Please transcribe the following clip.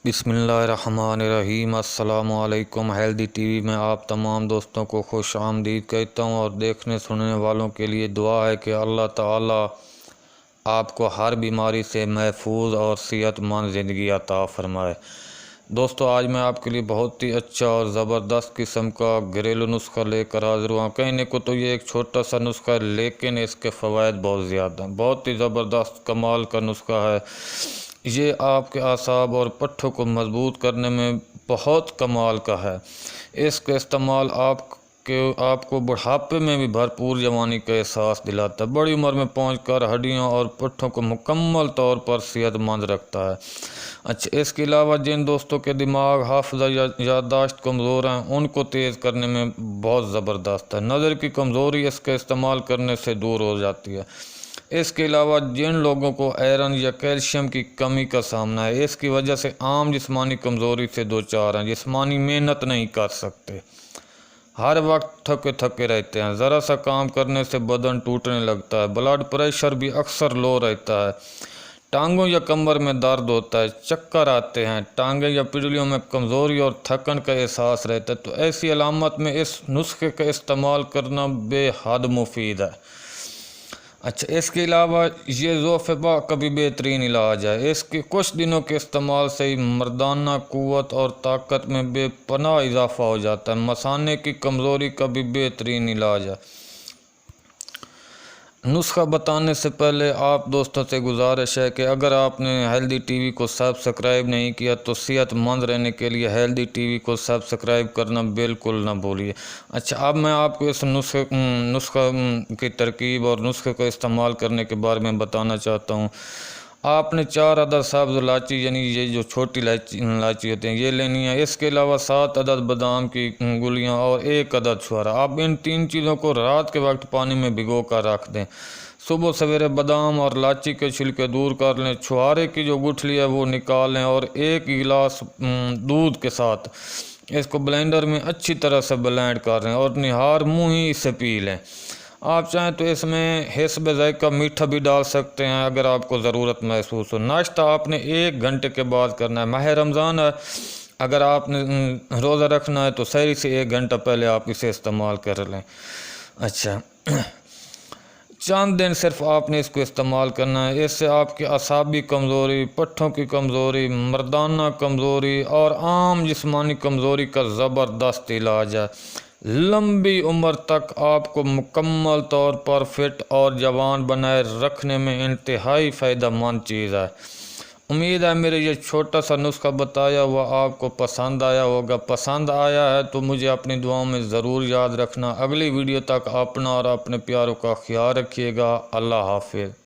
بسم اللہ الرحمن الرحیم۔ السلام علیکم۔ ہیلدی ٹی وی میں آپ تمام دوستوں کو خوش آمدید کہتا ہوں، اور دیکھنے سننے والوں کے لیے دعا ہے کہ اللہ تعالی آپ کو ہر بیماری سے محفوظ اور صحت مند زندگی عطا فرمائے۔ دوستو، آج میں آپ کے لیے بہت ہی اچھا اور زبردست قسم کا گھریلو نسخہ لے کر حاضر ہوا۔ کہنے کو تو یہ ایک چھوٹا سا نسخہ ہے، لیکن اس کے فوائد بہت زیادہ ہیں۔ بہت ہی زبردست کمال کا نسخہ ہے۔ یہ آپ کے اعصاب اور پٹھوں کو مضبوط کرنے میں بہت کمال کا ہے۔ اس کا استعمال آپ کو بڑھاپے میں بھی بھرپور جوانی کا احساس دلاتا ہے۔ بڑی عمر میں پہنچ کر ہڈیوں اور پٹھوں کو مکمل طور پر صحت مند رکھتا ہے۔ اچھا، اس کے علاوہ جن دوستوں کے دماغ، حافظہ یا یادداشت کمزور ہیں، ان کو تیز کرنے میں بہت زبردست ہے۔ نظر کی کمزوری اس کا استعمال کرنے سے دور ہو جاتی ہے۔ اس کے علاوہ جن لوگوں کو آئرن یا کیلشیم کی کمی کا سامنا ہے، اس کی وجہ سے عام جسمانی کمزوری سے دوچار ہیں، جسمانی محنت نہیں کر سکتے، ہر وقت تھکے تھکے رہتے ہیں، ذرا سا کام کرنے سے بدن ٹوٹنے لگتا ہے، بلڈ پریشر بھی اکثر لو رہتا ہے، ٹانگوں یا کمر میں درد ہوتا ہے، چکر آتے ہیں، ٹانگیں یا پنڈلیوں میں کمزوری اور تھکن کا احساس رہتا ہے، تو ایسی علامت میں اس نسخے کا استعمال کرنا بے حد مفید ہے۔ اچھا، اس کے علاوہ یہ ضعف باء کا بھی بہترین علاج ہے۔ اس کے کچھ دنوں کے استعمال سے ہی مردانہ قوت اور طاقت میں بے پناہ اضافہ ہو جاتا ہے۔ مثانے کی کمزوری کا بھی بہترین علاج ہے۔ نسخہ بتانے سے پہلے آپ دوستوں سے گزارش ہے کہ اگر آپ نے ہیلدی ٹی وی کو سبسکرائب نہیں کیا تو صحت مند رہنے کے لیے ہیلدی ٹی وی کو سبسکرائب کرنا بالکل نہ بھولیے۔ اچھا، اب میں آپ کو اس نسخہ کی ترکیب اور نسخے کو استعمال کرنے کے بارے میں بتانا چاہتا ہوں۔ آپ نے 4 عدد سبز الائچی، یعنی یہ جو چھوٹی الائچی ہوتی ہیں، یہ لینی ہے۔ اس کے علاوہ 7 عدد بادام کی گولیاں اور 1 عدد چھوہارا۔ آپ ان 3 چیزوں کو رات کے وقت پانی میں بھگو کر رکھ دیں۔ صبح سویرے بادام اور الائچی کے چھلکے دور کر لیں، چھوہارے کی جو گٹھلی ہے وہ نکال لیں، اور 1 گلاس دودھ کے ساتھ اس کو بلینڈر میں اچھی طرح سے بلینڈ کر لیں، اور نہار منہ ہی اسے پی لیں۔ آپ چاہیں تو اس میں حسب ذائقہ میٹھا بھی ڈال سکتے ہیں اگر آپ کو ضرورت محسوس ہو۔ ناشتہ آپ نے 1 گھنٹے کے بعد کرنا ہے۔ ماہ رمضان ہے، اگر آپ نے روزہ رکھنا ہے تو سحری سے 1 گھنٹہ پہلے آپ اسے استعمال کر لیں۔ اچھا، چند دن صرف آپ نے اس کو استعمال کرنا ہے۔ اس سے آپ کی اعصابی کمزوری، پٹھوں کی کمزوری، مردانہ کمزوری اور عام جسمانی کمزوری کا زبردست علاج ہے۔ لمبی عمر تک آپ کو مکمل طور پر فٹ اور جوان بنائے رکھنے میں انتہائی فائدہ مند چیز ہے۔ امید ہے میرے یہ چھوٹا سا نسخہ بتایا ہوا آپ کو پسند آیا ہوگا۔ پسند آیا ہے تو مجھے اپنی دعاؤں میں ضرور یاد رکھنا۔ اگلی ویڈیو تک اپنا اور اپنے پیاروں کا خیال رکھیے گا۔ اللہ حافظ۔